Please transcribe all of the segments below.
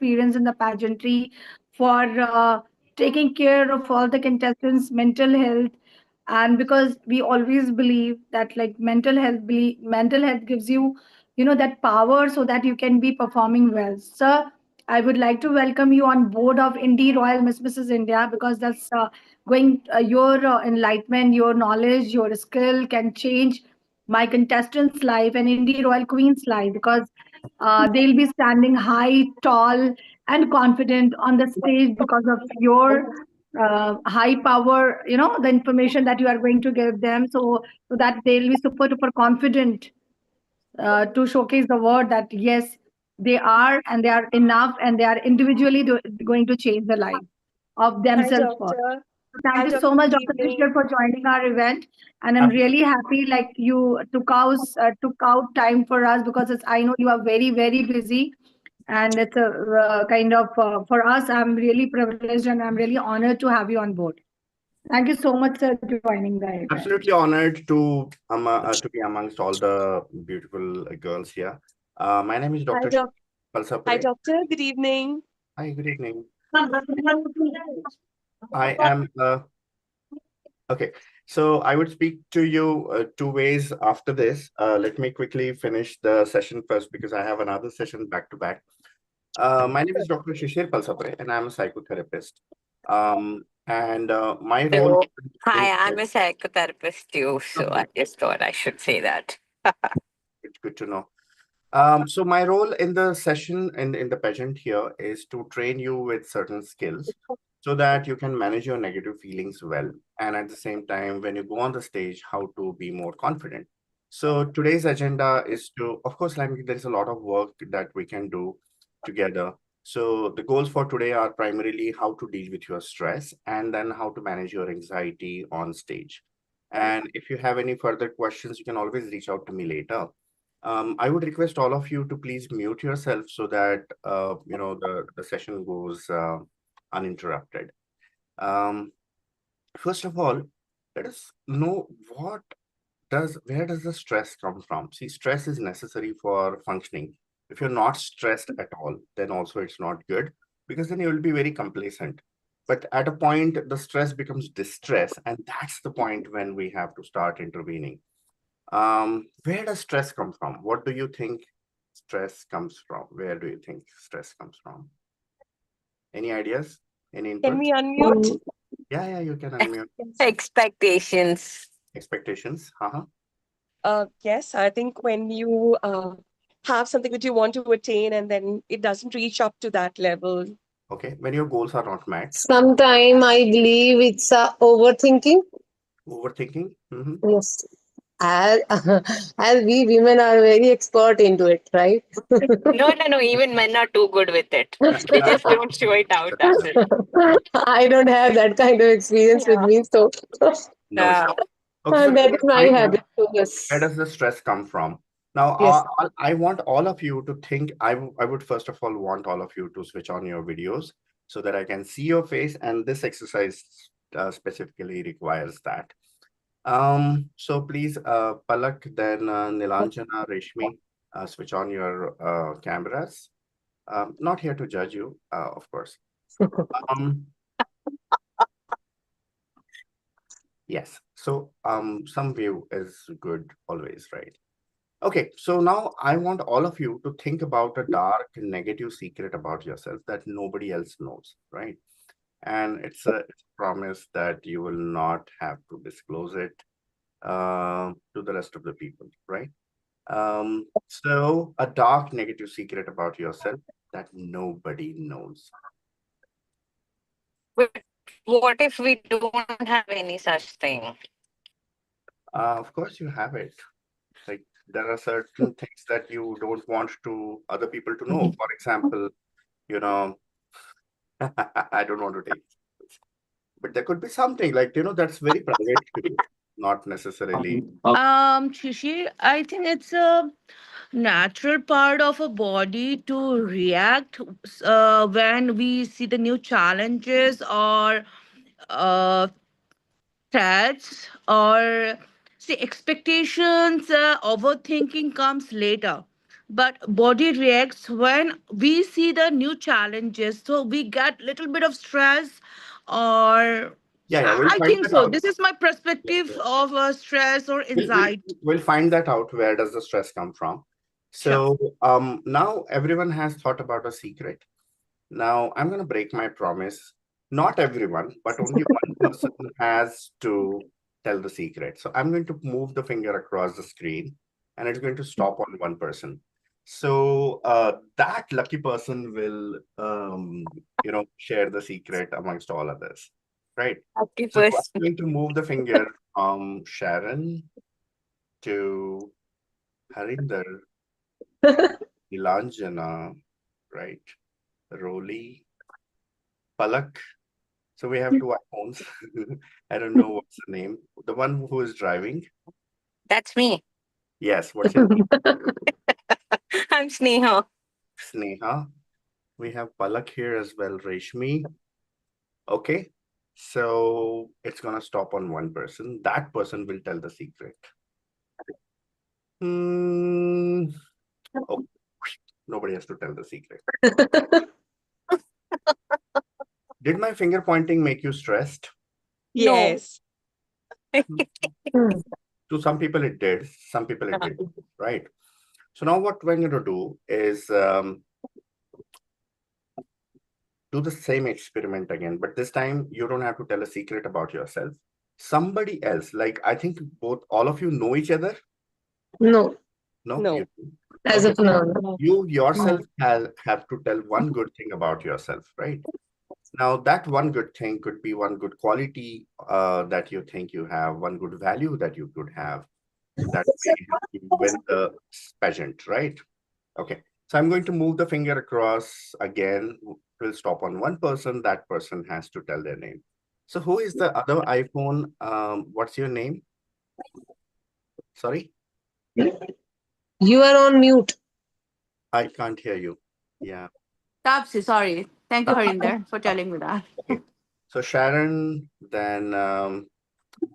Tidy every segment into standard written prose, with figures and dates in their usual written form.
experience in the pageantry, for taking care of all the contestants' mental health. And because we always believe that like mental health gives you, that power so that you can be performing well. Sir, I would like to welcome you on board of Indie Royal Miss Mrs. India, because that's going your enlightenment, your knowledge, your skill can change my contestant's life and Indie Royal Queen's life, because they'll be standing high, tall, and confident on the stage because of your high power, the information that you are going to give them, so that they'll be super duper confident to showcase the word that yes, they are, and they are enough, and they are individually going to change the life of Hi, themselves first. doctor. So thank Hi, you doctor. so much, Good Dr. evening. Trishul, for joining our event. And I'm Ab- really happy like you took out time for us, because I know you are very, very busy. And it's a kind of, for us, I'm really privileged and I'm really honored to have you on board. Thank you so much, sir, joining the event. Absolutely honored to be amongst all the beautiful girls here. My name is Hi, Dr. doc. Hi, Palsapure. doctor. Good evening. Hi, good evening. I am okay. So I would speak to you two ways after this. Let me quickly finish the session first because I have another session back to back. My name is Dr. Shishir Palsapure, and I'm a psychotherapist. And my role So, in hi, I'm a psychotherapist too, so I just thought I should say that. it's good to know. So my role in the session in the pageant here is to train you with certain skills so that you can manage your negative feelings well. And at the same time, when you go on the stage, how to be more confident. So today's agenda is to, of course, like there is a lot of work that we can do together. So the goals for today are primarily how to deal with your stress and then how to manage your anxiety on stage. And if you have any further questions, you can always reach out to me later. I would request all of you to please mute yourself so that the session goes uninterrupted. Um, First of all, let us know where does the stress come from? See, stress is necessary for functioning. If you're not stressed at all, then also it's not good because then you will be very complacent. But at a point, the stress becomes distress, and that's the point when we have to start intervening. Where does stress come from? What do you think stress comes from? Where do you think stress comes from? Any ideas? Any Can inputs? we unmute? Yeah, you can unmute. Expectations. Expectations. Uh-huh. Yes, I think when you have something that you want to attain and then it doesn't reach up to that level. Okay. When your goals are not met, Sometime I believe it's overthinking. overthinking. Mm-hmm. Yes. As, as we women are very expert into it, right? No. Even men are too good with it. They just don't show it out. That's it. I don't have that kind of experience with Yeah. me, so No issue. Yeah. Okay, so that is my find out habit. So where yes, does the stress come from? Now, yes. I want all of you to think. I would first of all want all of you to switch on your videos so that I can see your face, and this exercise specifically requires that. So please, Palak, then Nilanjana, Reshmi, switch on your cameras. Not here to judge you, of course. Um, yes. So some view is good always, right? Okay, so now I want all of you to think about a dark negative secret about yourself that nobody else knows, right? And it's a promise that you will not have to disclose it to the rest of the people, right? So a dark negative secret about yourself that nobody knows. But what if we don't have any such thing? Of course, you have it. Like there are certain things that you don't want to other people to know. For example, you know, I don't want to take, but there could be something like that's very private to you, not necessarily. Shishi, I think it's a natural part of a body to react when we see the new challenges or uh, threats or see expectations. Overthinking comes later. but body reacts when we see the new challenges. So we get little bit of stress, or Yeah, we'll I find think that so. out. This is my Yeah, perspective yeah. of stress or anxiety. We'll find that out. Where does the stress come from? Sure. So now everyone has thought about a secret. Now I'm going to break my promise. Not everyone, but only one person has to tell the secret. So I'm going to move the finger across the screen and it's going to stop on one person. So that lucky person will, share the secret amongst all others, right? Happy So I'm person. going to move the finger from Sharon to Harinder, Nilanjana, right? Roli, Palak. So we have two iPhones. I don't know what's the name. The one who is driving. That's me. Yes, what's your name? I'm Sneha. Sneha. We have Palak here as well, Reshmi. Okay. So it's gonna stop on one person. That person will tell the secret. Hmm. Oh, nobody has to tell the secret. Did my finger pointing make you stressed? No. Yes. To some people it did, some people it did, right? So now what we're going to do is do the same experiment again, but this time you don't have to tell a secret about yourself. Somebody else, like I think both, all of you know each other. No, No, No. you do. as Okay, of now. No. you No. yourself have to tell one good thing about yourself, right? Now that one good thing could be one good quality that you think you have, one good value that you could have that may help you win the pageant, right? Okay, so I'm going to move the finger across again. We'll stop on one person. That person has to tell their name. So who is the other iPhone? What's your name? Sorry, You are on mute. I can't hear you. Yeah, Tapsi, sorry. Thank you, Harinder, for telling me that. okay. So Sharon, then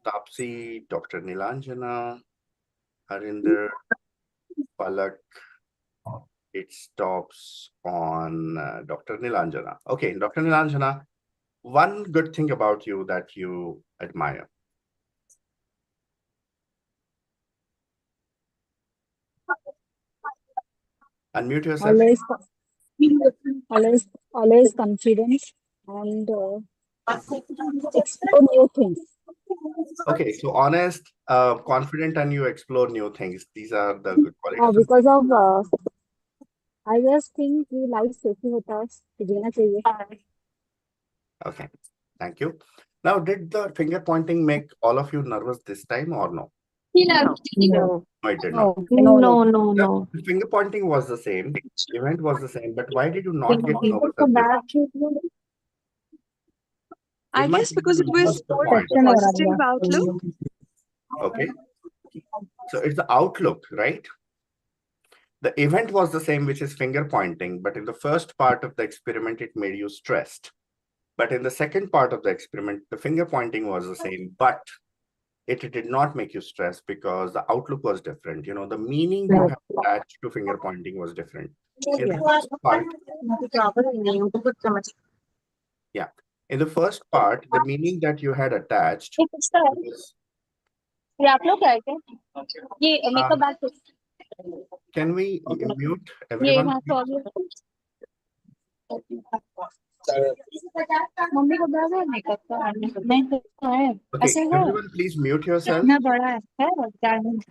Tapsi, Dr. Nilanjana, Harinder, Palak. It stops on Dr. Nilanjana. Okay, Dr. Nilanjana, one good thing about you that you admire. Unmute yourself. always always confident and explore new things. Okay, so honest, confident, and you explore new things. These are the good qualities of. Because of I just think कि life safety होता है तो जीना चाहिए. Okay, thank you. Now, did the finger pointing make all of you nervous this time or no? No. No, No, it did not. The finger pointing was the same, event was the same, but why did you not get nervous at this? I It might guess because it was lose the more point. positive outlook. Okay, so it's the outlook, right? The event was the same, which is finger pointing, but in the first part of the experiment, it made you stressed. But in the second part of the experiment, the finger pointing was the same, but it did not make you stress because the outlook was different. You know, the meaning you have attached to finger pointing was different. In the first part, yeah, in the first part, the meaning that you had attached was, ये आप लोग क्या है ये um, makeup bag can we mute ये everyone? यहाँ Please? Sorry mummy का bag है मेकअप का नहीं तो है Okay, ऐसे है everyone, please mute yourself. इतना बड़ा है डायमंड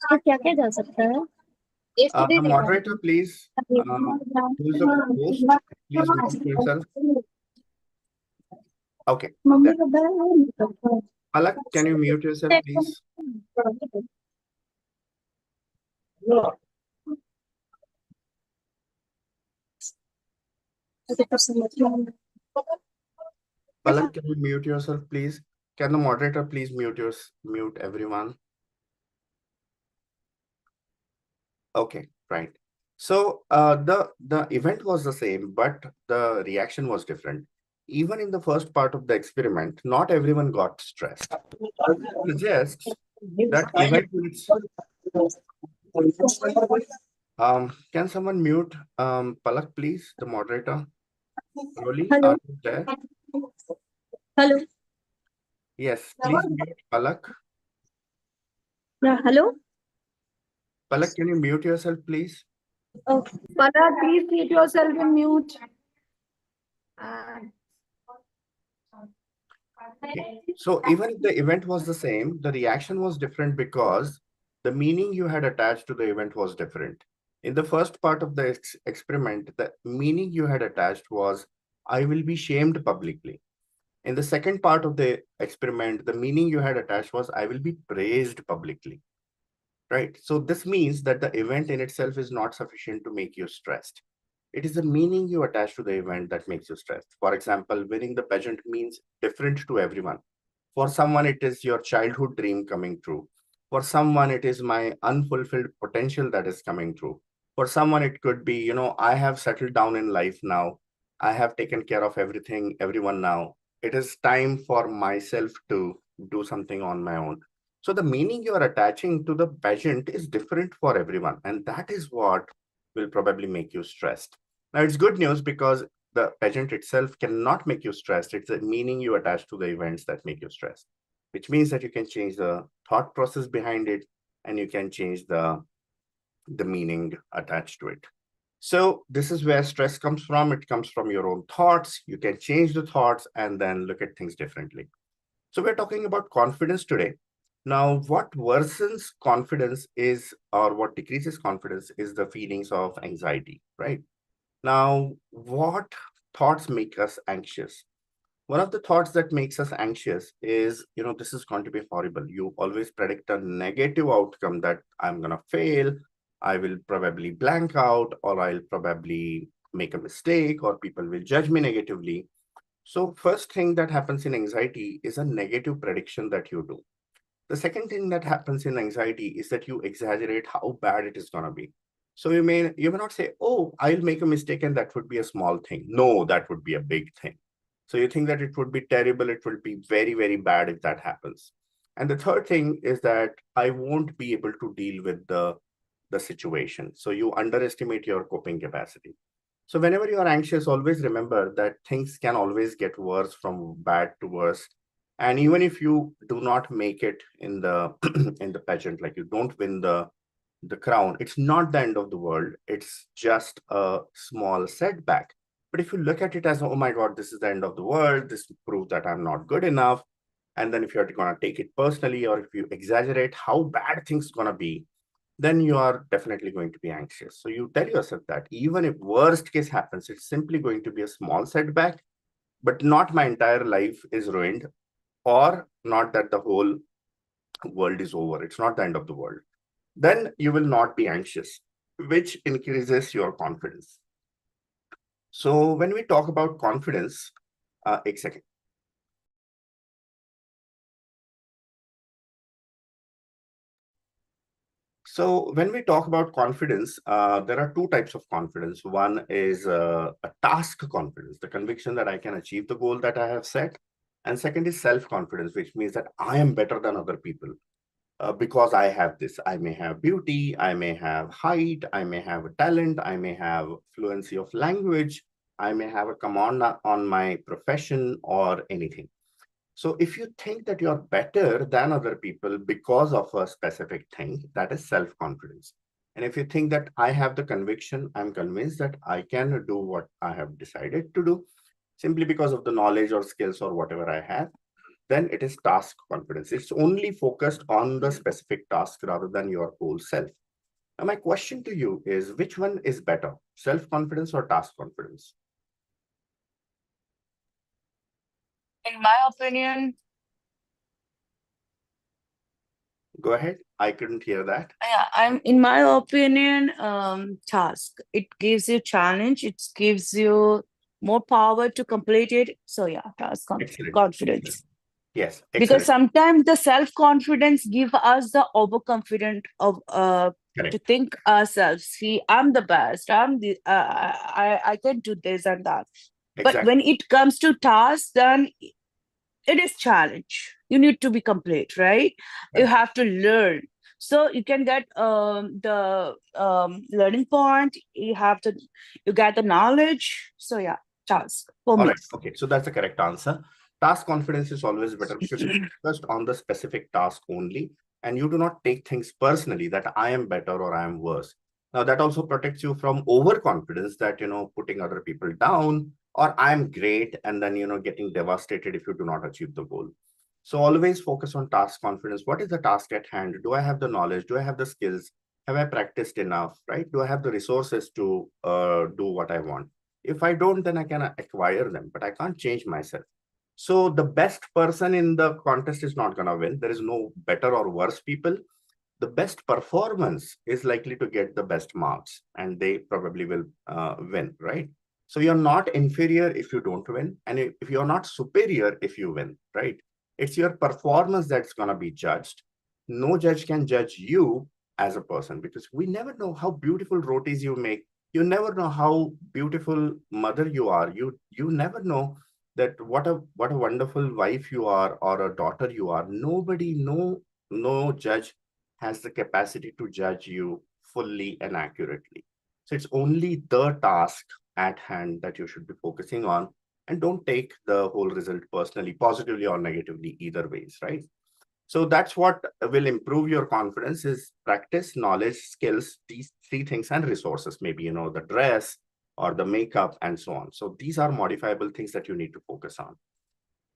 तो क्या क्या जा सकता है The moderator, please, who is the host, please mute yourself. Okay, mummy then का बैग है मेकअप का Palak, can you mute yourself, please? Palak, can you mute yourself, please? Can the moderator please mute everyone? Okay, right. So the event was the same, but the reaction was different. Even in the first part of the experiment, not everyone got stressed. Suggests that event Can someone mute Palak, please, the moderator? Rolly, Hello. are you there? Hello. Yes, please mute Palak. Yeah, hello. Palak, can you mute yourself, please? Oh, Palak, please keep yourself in mute. And Okay. So even if the event was the same, the reaction was different because the meaning you had attached to the event was different. In the first part of the experiment, the meaning you had attached was, I will be shamed publicly. In the second part of the experiment, the meaning you had attached was, I will be praised publicly, right? So this means that the event in itself is not sufficient to make you stressed. It is the meaning you attach to the event that makes you stressed. For example, winning the pageant means different to everyone. For someone, it is your childhood dream coming true. For someone, it is my unfulfilled potential that is coming true. For someone, it could be, I have settled down in life now. I have taken care of everything, everyone now. It is time for myself to do something on my own. So the meaning you are attaching to the pageant is different for everyone. And that is what will probably make you stressed. Now, it's good news because the pageant itself cannot make you stressed. It's the meaning you attach to the events that make you stressed, which means that you can change the thought process behind it and you can change the meaning attached to it. So this is where stress comes from. It comes from your own thoughts. You can change the thoughts and then look at things differently. So we're talking about confidence today. Now, what worsens confidence is, or what decreases confidence is the feelings of anxiety, right? Now, what thoughts make us anxious? One of the thoughts that makes us anxious is, this is going to be horrible. You always predict a negative outcome that I'm going to fail, I will probably blank out, or I'll probably make a mistake, or people will judge me negatively. So, first thing that happens in anxiety is a negative prediction that you do. The second thing that happens in anxiety is that you exaggerate how bad it is going to be. So you may not say, oh, I'll make a mistake and that would be a small thing. No, that would be a big thing. So you think that it would be terrible, it would be very, very bad if that happens. And the third thing is that I won't be able to deal with the situation. So you underestimate your coping capacity. So whenever you are anxious, always remember that things can always get worse from bad to worse. And even if you do not make it in the in the pageant, like you don't win the crown, it's not the end of the world. It's just a small setback. But if you look at it as, oh my God, this is the end of the world, this proves that I'm not good enough. And then if you're going to take it personally, or if you exaggerate how bad things going to be, then you are definitely going to be anxious. So you tell yourself that even if worst case happens, it's simply going to be a small setback, but not my entire life is ruined, or not that the whole world is over. It's not the end of the world. Then you will not be anxious, which increases your confidence. So when we talk about confidence, एक second. So when we talk about confidence, there are two types of confidence. One is a task confidence, the conviction that I can achieve the goal that I have set. And second is self-confidence, which means that I am better than other people. Because I have this. I may have beauty, I may have height, I may have a talent, I may have fluency of language, I may have a command on my profession or anything. So if you think that you're better than other people because of a specific thing, that is self-confidence. And if you think that I have the conviction, I'm convinced that I can do what I have decided to do simply because of the knowledge or skills or whatever I have, then it is task confidence. It's only focused on the specific task rather than your whole self. Now, my question to you is, which one is better, self-confidence or task confidence? In my opinion, Go ahead. I couldn't hear that. yeah, I'm in my opinion, task. It gives you challenge, it gives you more power to complete it. So yeah, Excellent. confidence. Yes, Because excellent. sometimes the self-confidence give us the overconfident of to Correct. think ourselves, see, I'm the best, I'm the I can do this and that. But when Exactly. it comes to tasks, then it is challenge. You need to be complete, right? You Right. have to learn. So you can get the learning point. You get the knowledge. So yeah, Charles, for All me. right. Okay. So that's the correct answer. Task confidence is always better because you're focused on the specific task only, and you do not take things personally that I am better or I am worse. Now that also protects you from overconfidence that, putting other people down, or I'm great, and then, getting devastated if you do not achieve the goal. So always focus on task confidence. What is the task at hand? Do I have the knowledge? Do I have the skills? Have I practiced enough? Right? Do I have the resources to do what I want? If I don't, then I can acquire them, but I can't change myself. So the best person in the contest is not going to win. There is no better or worse people. The best performance is likely to get the best marks, and they probably will win, right? So you're not inferior if you don't win, and if you're not superior if you win, right? It's your performance that's going to be judged. No judge can judge you as a person, because we never know how beautiful rotis you make. You never know how beautiful mother you are. You never know that what a wonderful wife you are, or a daughter you are. Nobody, no judge has the capacity to judge you fully and accurately. So it's only the task at hand that you should be focusing on, and don't take the whole result personally, positively or negatively, either ways, right? So that's what will improve your confidence: is practice, knowledge, skills, these three things, and resources, maybe, the dress or the makeup and so on. So these are modifiable things that you need to focus on.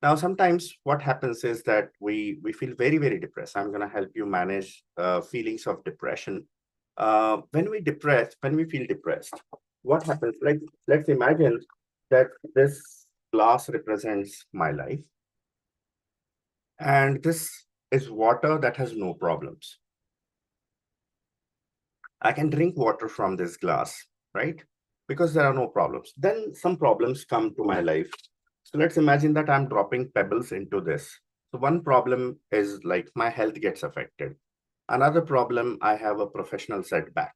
Now, sometimes what happens is that we feel very, very depressed. I'm going to help you manage feelings of depression. When we feel depressed, what happens? Like, let's imagine that this glass represents my life, and this is water that has no problems. I can drink water from this glass, right? Because there are no problems. Then some problems come to my life. So let's imagine that I'm dropping pebbles into this. So one problem is like my health gets affected. Another problem, I have a professional setback.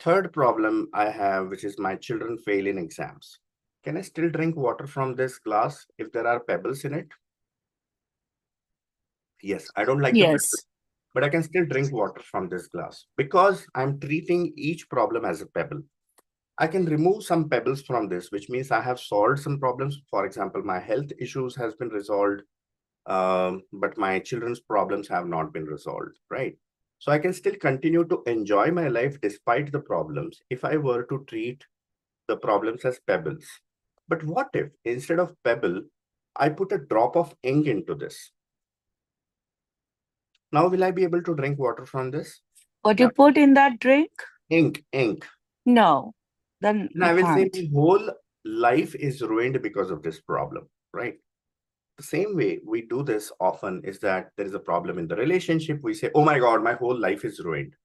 Third problem I have, which is my children fail in exams. Can I still drink water from this glass if there are pebbles in it? Yes, I don't like the pebbles, Yes. but I can still drink water from this glass because I'm treating each problem as a pebble. I can remove some pebbles from this, which means I have solved some problems. For example, my health issues has been resolved, but my children's problems have not been resolved, right? So I can still continue to enjoy my life despite the problems if I were to treat the problems as pebbles. But what if instead of pebble, I put a drop of ink into this? Now, will I be able to drink water from this? What you Now, put in that drink? ink. No. Then And you I will say can't. my whole life is ruined because of this problem, right? The same way we do this often is that there is a problem in the relationship. We say, oh my God, my whole life is ruined.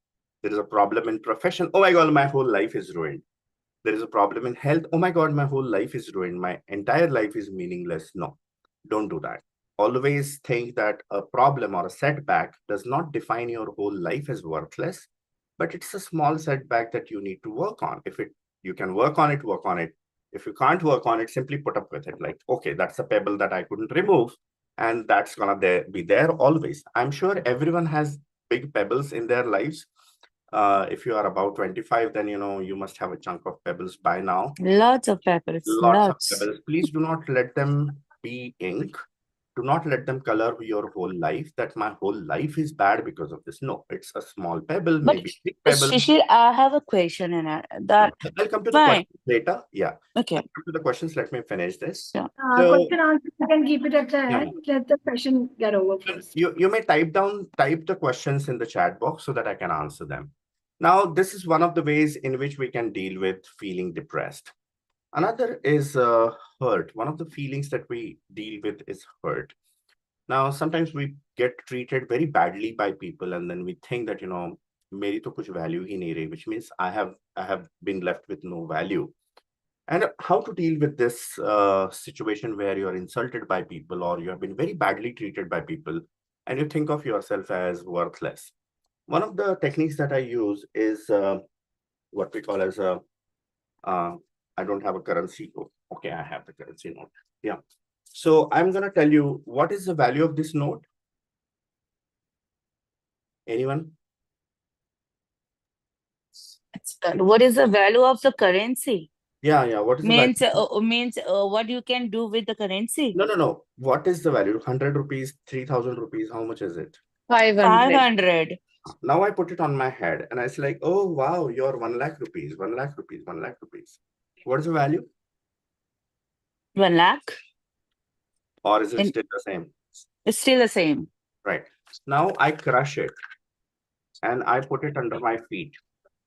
There is a problem in profession. Oh my God, my whole life is ruined. There is a problem in health. Oh my God, my whole life is ruined. My entire life is meaningless. No, don't do that. Always think that a problem or a setback does not define your whole life as worthless, but it's a small setback that you need to work on. If you can work on it, work on it. If you can't work on it, simply put up with it. Like, okay, that's a pebble that I couldn't remove, and that's gonna be there always. I'm sure everyone has big pebbles in their lives. If you are about 25, then you must have a chunk of pebbles by now. Lots of peppers. Lots of Lots. pebbles. Please do not let them be ink. Do not let them color your whole life, that my whole life is bad because of this. No, it's a small pebble, But maybe big pebble. Shishir, I have a question in it. That I'll come to the fine. questions later. Yeah. Okay. I'll come to the questions. Let me finish this. So So, Question answer, you can keep it at the yeah, end. Let the session get over first. you may type the questions in the chat box so that I can answer them. Now, this is one of the ways in which we can deal with feeling depressed. Another is hurt. One of the feelings that we deal with is hurt. Now, sometimes we get treated very badly by people, and then we think that, मेरी तो कुछ value ही नहीं रही, which means I have been left with no value. And how to deal with this situation where you're insulted by people, or you have been very badly treated by people, and you think of yourself as worthless. One of the techniques that I use is what we call as a, I don't have a currency. Oh, okay, I have the currency note. Yeah. So I'm going to tell you what is the value of this note. Anyone? What is the value of the currency? Yeah. What is the value? Means what you can do with the currency? No. What is the value? 100 rupees, 3,000 rupees. How much is it? 500. 500. Now I put it on my head and I was like, oh, wow, you're 1 lakh rupees, 1 lakh rupees, 1 lakh rupees. What is the value? 1 lakh. Or is it And still the same? it's still the same. Right. Now I crush it and I put it under my feet.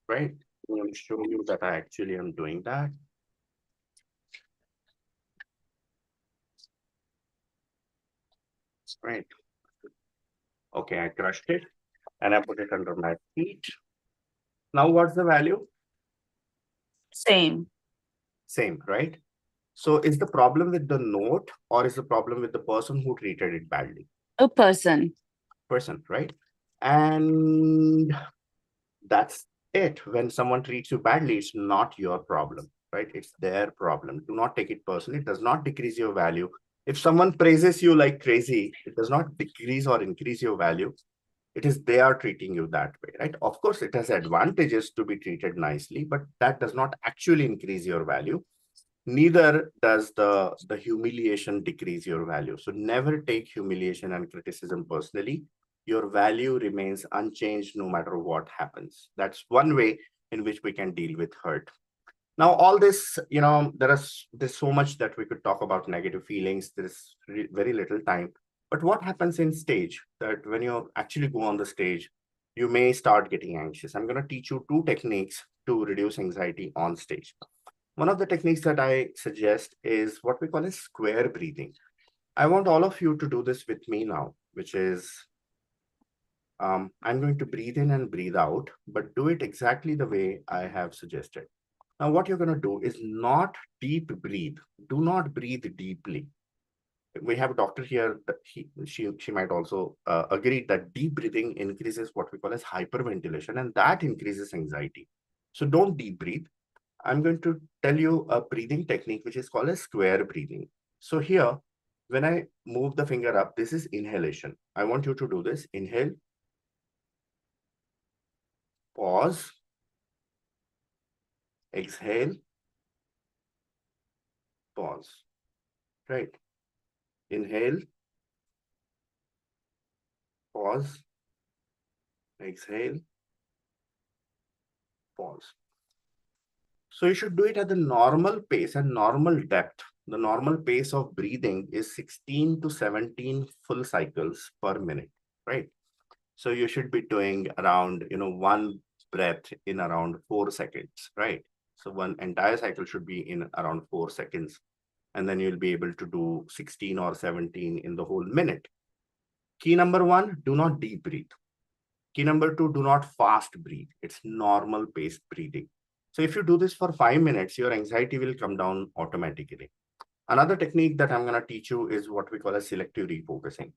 Right. I'm going to show you that I actually am doing that. Right. Okay, I crushed it and I put it under my feet. Now what's the value? Same. Same, right? So is the problem with the note or is the problem with the person who treated it badly? A person. Person, right? And that's it. When someone treats you badly, it's not your problem, right? It's their problem. Do not take it personally. It does not decrease your value. If someone praises you like crazy, it does not decrease or increase your value. It is they are treating you that way, right? Of course, it has advantages to be treated nicely, but that does not actually increase your value. Neither does the humiliation decrease your value. So never take humiliation and criticism personally. Your value remains unchanged no matter what happens. That's one way in which we can deal with hurt. Now, all this, there's so much that we could talk about negative feelings. There's very little time. But what happens in stage that when you actually go on the stage, you may start getting anxious. I'm going to teach you two techniques to reduce anxiety on stage. One of the techniques that I suggest is what we call as square breathing. I want all of you to do this with me now, which is I'm going to breathe in and breathe out, but do it exactly the way I have suggested. Now, what you're going to do is not deep breathe. Do not breathe deeply. We have a doctor here that she might also agree that deep breathing increases what we call as hyperventilation, and that increases anxiety. So don't deep breathe. I'm going to tell you a breathing technique, which is called a square breathing. So here, when I move the finger up, this is inhalation. I want you to do this. Inhale, pause, exhale, pause, right? Inhale, pause, exhale, pause. So you should do it at the normal pace and normal depth. The normal pace of breathing is 16 to 17 full cycles per minute, right? So you should be doing around, one breath in around 4 seconds, right? So one entire cycle should be in around 4 seconds. And then you'll be able to do 16 or 17 in the whole minute. Key number one, do not deep breathe. Key number two, do not fast breathe. It's normal paced breathing. So if you do this for 5 minutes, your anxiety will come down automatically. Another technique that I'm going to teach you is what we call a selective refocusing.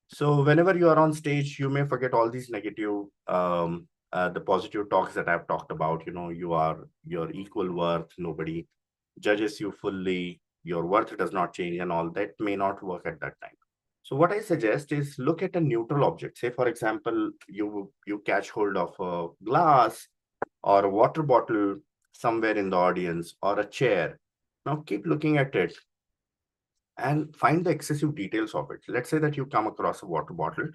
So whenever you are on stage, you may forget all these negative, the positive talks that I've talked about. You are your equal worth. Nobody judges you fully. Your worth does not change and all that may not work at that time. So what I suggest is look at a neutral object. Say, for example, you catch hold of a glass or a water bottle somewhere in the audience or a chair. Now keep looking at it and find the excessive details of it. Let's say that you come across a water bottle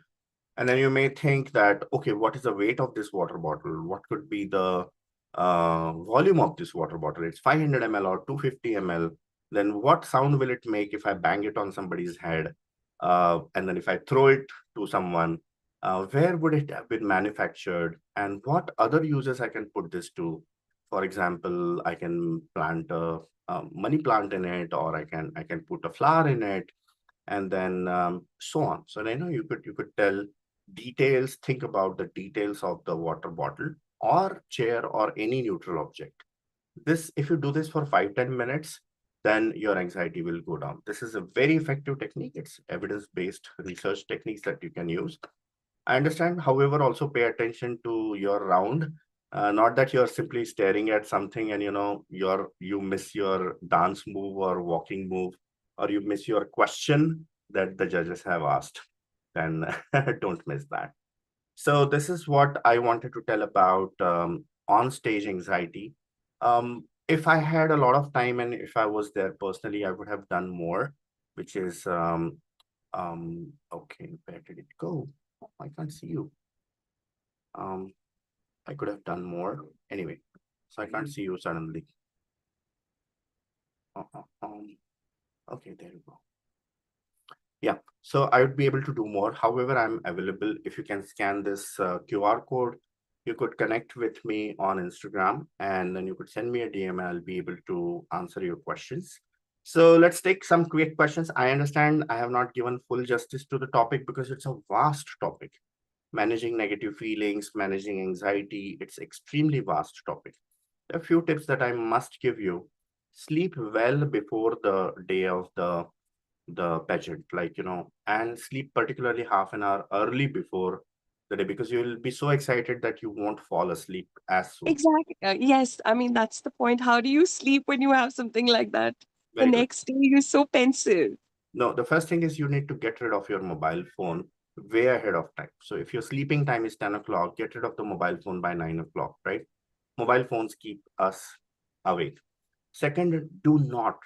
and then you may think that, okay, what is the weight of this water bottle? What could be the volume of this water bottle? It's 500 ml or 250 ml. Then what sound will it make if I bang it on somebody's head? And then if I throw it to someone, where would it have been manufactured? And what other uses I can put this to? For example, I can plant a money plant in it, or I can put a flower in it, and then so on. So I know you could tell details, think about the details of the water bottle or chair or any neutral object. This, if you do this for 5-10 minutes, then your anxiety will go down. This is a very effective technique. It's evidence-based research techniques that you can use. I understand, however, also pay attention to your round. Not that you're simply staring at something and you miss your dance move or walking move, or you miss your question that the judges have asked. Then don't miss that. So this is what I wanted to tell about on stage anxiety. If I had a lot of time and if I was there personally, I would have done more, which is okay, where did it go? I can't see you. I could have done more. Anyway, so I can't see you suddenly. Okay, there you go. Yeah, so I would be able to do more. However, I'm available. If you can scan this QR code, you could connect with me on Instagram and then you could send me a DM and I'll be able to answer your questions. So let's take some quick questions. I understand I have not given full justice to the topic because it's a vast topic. Managing negative feelings, managing anxiety, it's extremely vast topic. A few tips that I must give you. Sleep well before the day of the pageant, like, and sleep particularly half an hour early before the day because you'll be so excited that you won't fall asleep as soon. Exactly. Yes, I mean, that's the point. How do you sleep when you have something like that? The Very good. next day, you're so pensive. No, the first thing is you need to get rid of your mobile phone way ahead of time. So if your sleeping time is 10 o'clock, get rid of the mobile phone by 9 o'clock, right? Mobile phones keep us awake. Second, do not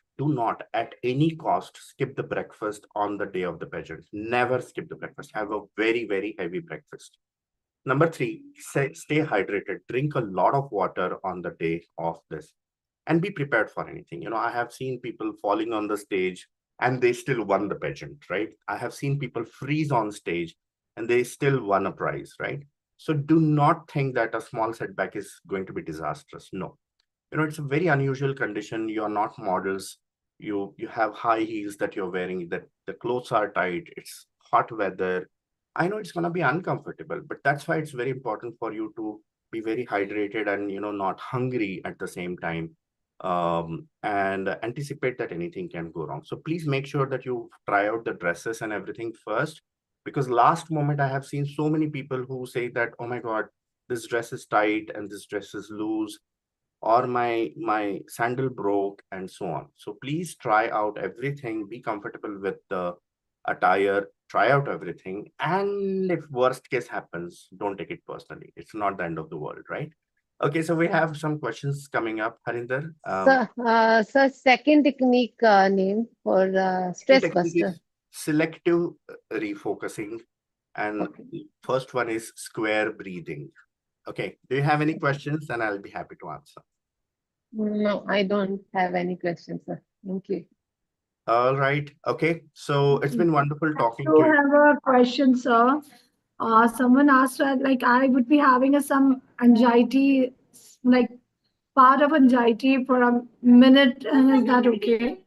at any cost skip the breakfast on the day of the pageant. Never skip the breakfast. Have a very, very heavy breakfast. Number three, stay hydrated. Drink a lot of water on the day of this and be prepared for anything. I have seen people falling on the stage and they still won the pageant, right? I have seen people freeze on stage and they still won a prize, right? So do not think that a small setback is going to be disastrous. No, it's a very unusual condition. You're not models. You have high heels that you're wearing, that the clothes are tight, it's hot weather. I know it's going to be uncomfortable, but that's why it's very important for you to be very hydrated and not hungry at the same time, and anticipate that anything can go wrong. So please make sure that you try out the dresses and everything first, because last moment I have seen so many people who say that, oh my god, this dress is tight and this dress is loose, or my sandal broke, and so on. So please try out everything, be comfortable with the attire, try out everything, and if worst case happens, don't take it personally. It's not the end of the world, right? Okay, so we have some questions coming up, Harinder. So, second technique name for The stress technique buster. is selective refocusing, and Okay. first one is square breathing. Okay, do you have any questions? And I'll be happy to answer. No, I don't have any questions, sir. Thank you. All right. Okay. So it's been wonderful talking So to I you. have a question, sir. Someone asked that like I would be having some anxiety, like part of anxiety for a minute, and is that okay?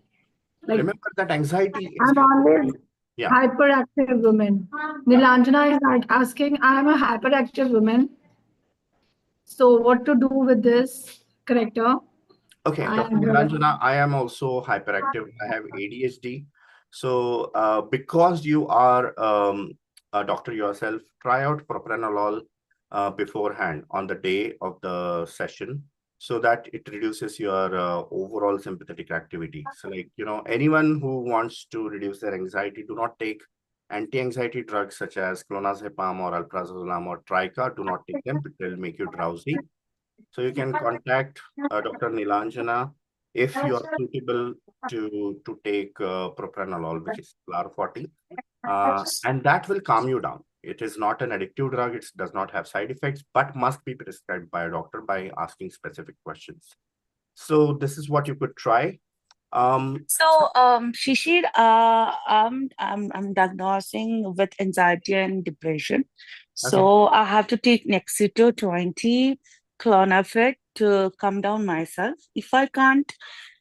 Like Remember that anxiety is I'm always happening. Yeah. hyperactive woman. Nilanjana is asking, I am a hyperactive woman. So what to do with this character? Okay, Dr. And Nilanjana, I am also hyperactive. I have ADHD. So because you are a doctor yourself, try out propranolol beforehand on the day of the session so that it reduces your overall sympathetic activity. So like, anyone who wants to reduce their anxiety, do not take anti-anxiety drugs such as clonazepam or alprazolam or Trica. Do not take them. It will make you drowsy. So you can contact Dr. Nilanjana if you are suitable to take propranolol, which is LR40, and that will calm you down. It is not an addictive drug. It does not have side effects, but must be prescribed by a doctor by asking specific questions. So this is what you could try. So, Shishir, I'm diagnosing with anxiety and depression. Okay. So I have to take Nexito 20 Clonafit to calm down myself. If I can't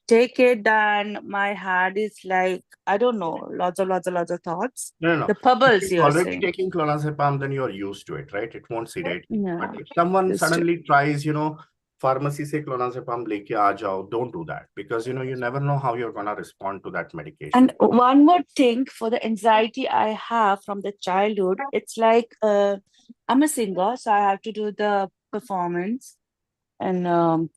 take it, then my head is like, I don't know, lots of thoughts. No, no, The no. If bubbles, you're you're already saying. taking clonazepam, then you're used to it, right? It won't sedate you. But Yeah, if someone just suddenly tries, pharmacy se clonazepam leke aa jao, don't do that because, you never know how you're going to respond to that medication. and one more thing for the anxiety I have from the childhood, it's like I'm a singer, so I have to do the performance. And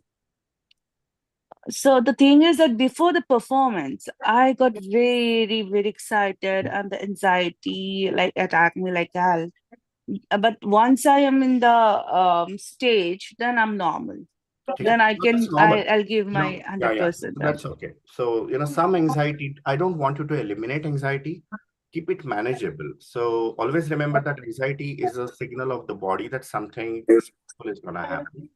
so the thing is that before the performance, I got very, very excited and the anxiety like attacked me like hell. but once I am in the stage, then I'm normal. Okay. Then I So that's can normal. I'll give You my know, yeah, yeah. 100% So there. that's okay. So, some anxiety, I don't want you to eliminate anxiety. Keep it manageable. So always remember that anxiety is a signal of the body that something stressful is gonna happen.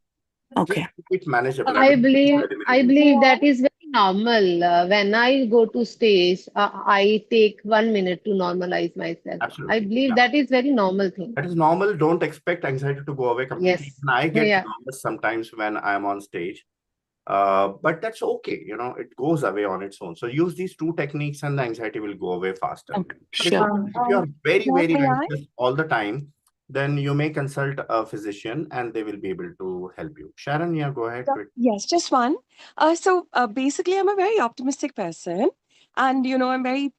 Just Okay. keep it manageable. I I don't want you believe to I eliminate it. believe that is very normal. When I go to stage, I take 1 minute to normalize myself. I Absolutely. believe Yeah. that is very normal thing. That is normal. Don't expect anxiety to go away completely. Yes. And I get Yeah. nervous sometimes when I'm on stage. But that's okay. It goes away on its own. So use these two techniques and the anxiety will go away faster. Okay. But if, Sure. if you're very, May very may I? anxious all the time, then you may consult a physician and they will be able to help you. Sharon, yeah, go ahead. Yes, just one. Basically, I'm a very optimistic person, and I'm very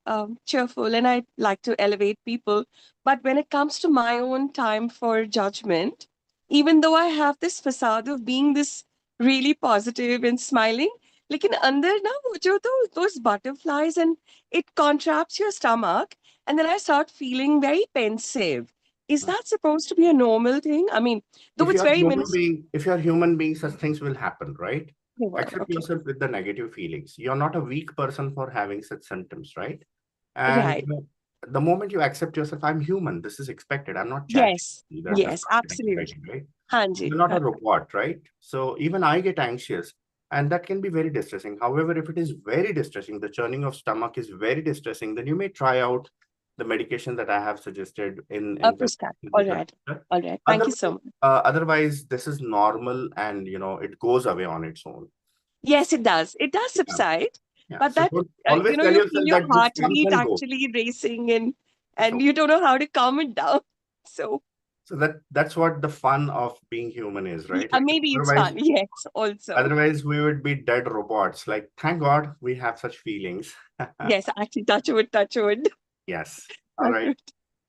cheerful, and I like to elevate people. But when it comes to my own time for judgment, even though I have this facade of being this really positive and smiling, लेकिन अंदर ना वो जो those butterflies and it contracts your stomach, and then I start feeling very pensive. Is that supposed to be a normal thing? I mean, though if it's you're very human minuscule. being, if you're human being, such things will happen, right? Accept Okay. yourself with the negative feelings. You're not a weak person for having such symptoms, right? And Right. the moment you accept yourself, I'm human. This is expected. I'm not chatting. Yes. That's Yes, not absolutely. anxiety, right? Hanji. You're not a robot, right? So even I get anxious, and that can be very distressing. However, if it is very distressing, the churning of stomach is very distressing, then you may try out the medication that I have suggested in the Prescribe. All physical right. doctor. All right. Thank you Otherwise, so much. otherwise, this is normal, and it goes away on its own. Yes, it does. It does Yeah, subside, yeah. but So that don't always tell you feel yourself your that this comes heartbeat and goes. actually racing, and So, you don't know how to calm it down. So so that's what the fun of being human is, right? Like maybe it's otherwise, fun. Yes, also. otherwise we would be dead robots. Like, thank God we have such feelings. Yes, actually, touch wood, touch wood. Yes. All Touch right. wood.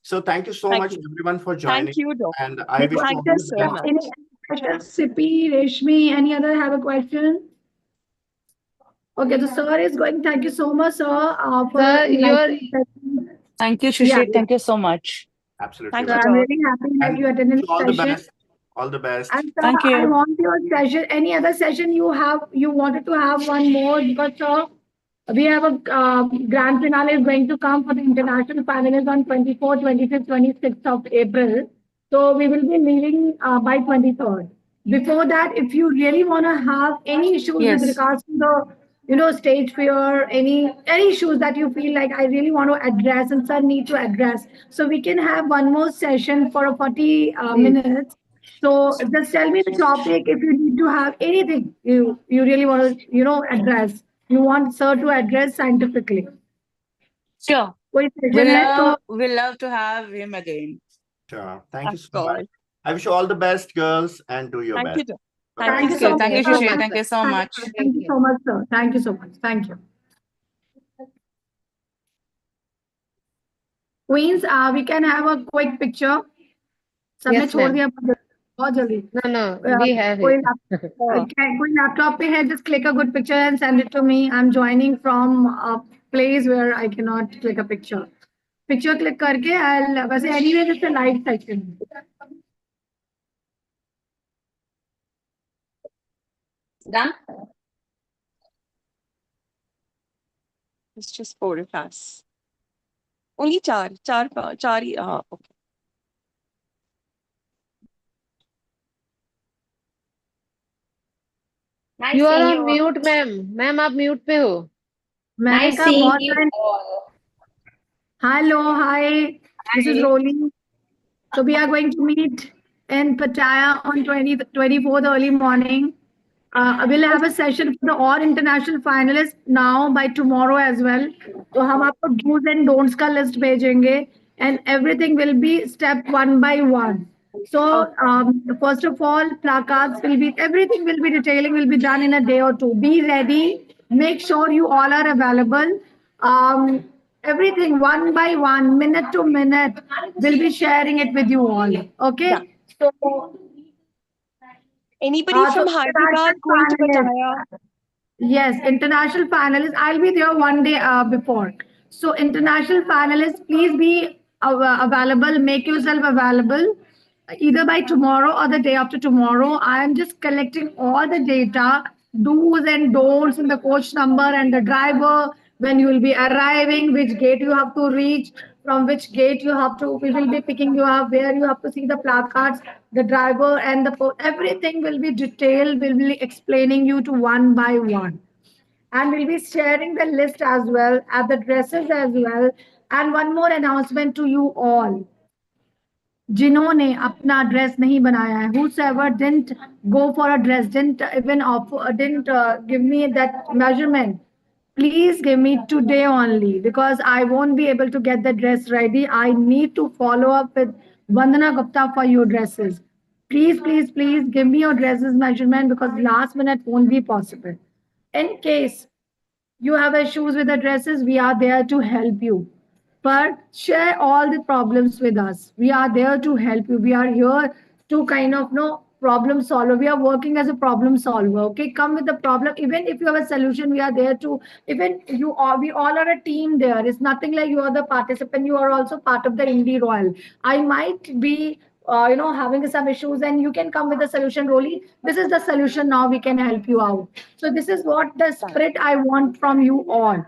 So thank you so Thank much, you. everyone, for Thank joining. you, Doc. And I wish you Thank all you the so best. much. Any questions? Sippy, Reshmi, any other have a question? Okay, the sir is going. Thank you so much, sir, for Sir, you're enlightening session. Thank you, Yeah, Shishir. Thank you so much. Absolutely Thank so you, welcome. I'm Doc. really happy that And you attended wish you all the the session. best. All the best. And sir, Thank I you. want your session. Any other session you wanted to have one more because sir, we have a grand finale is going to come for the international finalists on 24th, 25th, 26th of April. So we will be leaving by 23rd. Before that, if you really want to have any issues with Yes. regards to the stage fear, any issues that you feel like I really want to address and sir need to address, so we can have one more session for a 40 please. minutes. So just tell me the topic if you need to have anything you really want to address. You want sir to address scientifically. Sure. कोई session है तो We'll love to have him again. Sure. Thank you Of so much. course. I wish you all the best, girls, and do your Thank you, best. Doc. Bye-bye. Thank you thank you so so Thank much. you, Thank you so Shishir. much, Thank sir. you so Thank much. Thank you you. so much, sir. Thank you so much. Thank you. Queens, we can have a quick picture. सबने Yes, छोड़ ma'am. दिया बहुत जल्दी No, we have कोई it. कोई laptop पे है just click a good picture and send it to me. I'm joining from a place where I cannot click a picture. Picture click करके I'll वैसे anyway this is a live session. Done? It's just four of us. Only char. Okay. You are on mute, ma'am. Ma'am, आप mute पे हो. मैंने कहा बहुत time hello hi this is Rolly. So we are going to meet in Pattaya on 24th early morning. We'll have a session for the all international finalists now by tomorrow as well. So हम आपको do's and don'ts का list भेजेंगे and everything will be step one by one. So first of all, placards will be everything will be detailing will be done in a day or two. Be ready. Make sure you all are available. Everything one by one, minute to minute, we'll be sharing it with you all. Okay. Done. So Anybody so from Hyderabad international going to Pattaya? finalists. Yes, international finalists. I'll be there one day before. So international finalists, please be available. Make yourself available. either by tomorrow or the day after tomorrow. I am just collecting all the data, do's and don'ts, and the coach number and the driver, when you will be arriving, which gate you have to reach, from which gate you have to, we will be picking you up, where you have to see the placards, the driver and the everything will be detailed, will be explaining you to one by one. And we'll be sharing the list as well, at the dresses as well. And one more announcement to you all, जिन्होंने अपना dress नहीं बनाया है, whosoever didn't go for a dress, didn't even offer, didn't give me that measurement, please give me today only, because I won't be able to get the dress ready. I need to follow up with Vandana Gupta for your dresses. Please, please, please give me your dresses measurement, because last minute won't be possible. In case you have issues with the dresses, we are there to help you. But share all the problems with us. We are there to help you. We are here to kind of know problem solver. We are working as a problem solver. Okay, come with the problem. Even if you have a solution, we are there to. Even you are, we all are a team there. It's nothing like you are the participant. You are also part of the Indie Royal. I might be having some issues, and you can come with a solution, Rolly. This is the solution, now we can help you out. So this is what the spirit I want from you all.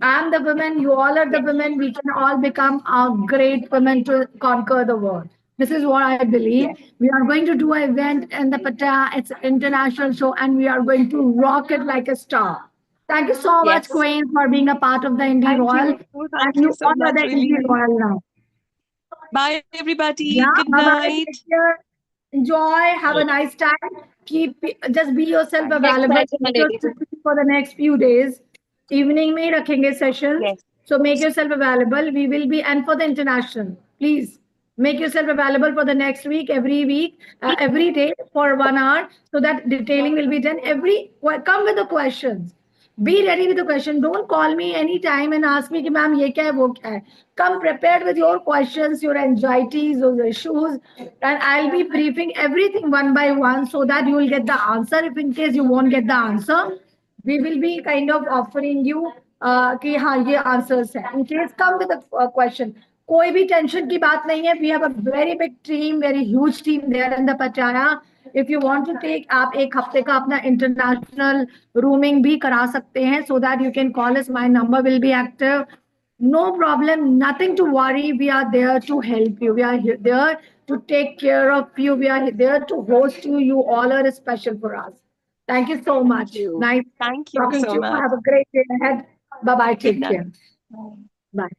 I'm the women, you all are the Yes. women. We can all become a great women to conquer the world. This is what I believe. Yes. We are going to do an event in the Pattaya. It's an international show, and we are going to rock it like a star. Thank you so much, Yes. Queen, for being a part of the Indie Thank Royal. you. And Thank you you so all are much, the Indie really. Royal now. Bye, everybody. Yeah, Good bye bye. night. Take care. Enjoy. Have a nice time. Keep just be yourself Thank you available. so much, Make ladies. yourself free for the next few days. Evening में रखेंगे sessions. Yes. So make yourself available. We will be, and for the international, please make yourself available for the next week, every day for 1 hour, so that detailing will be done. Come with the questions. Be ready with the question. Don't call me anytime and ask me, कि ma'am ये क्या है वो क्या है. Come prepared with your questions, your anxieties, your issues, and I'll be briefing everything one by one, so that you will get the answer. If in case you won't get the answer, we will be kind of offering you कि हाँ ये answers है. In case come with a question. कोई भी tension की बात नहीं है. We have a very big team, very huge team there in the Pattaya. If you want to take, आप एक हफ्ते का अपना international rooming भी करा सकते हैं, so that you can call us. My number will be active. No problem, nothing to worry. We are there to help you. We are there to take care of you. We are there to host you. You all are special for us. Thank you so Thank much. you. Nice Thank you talking to so you. much. Have a great day ahead. Bye bye. Good Take night. care. Bye. Bye.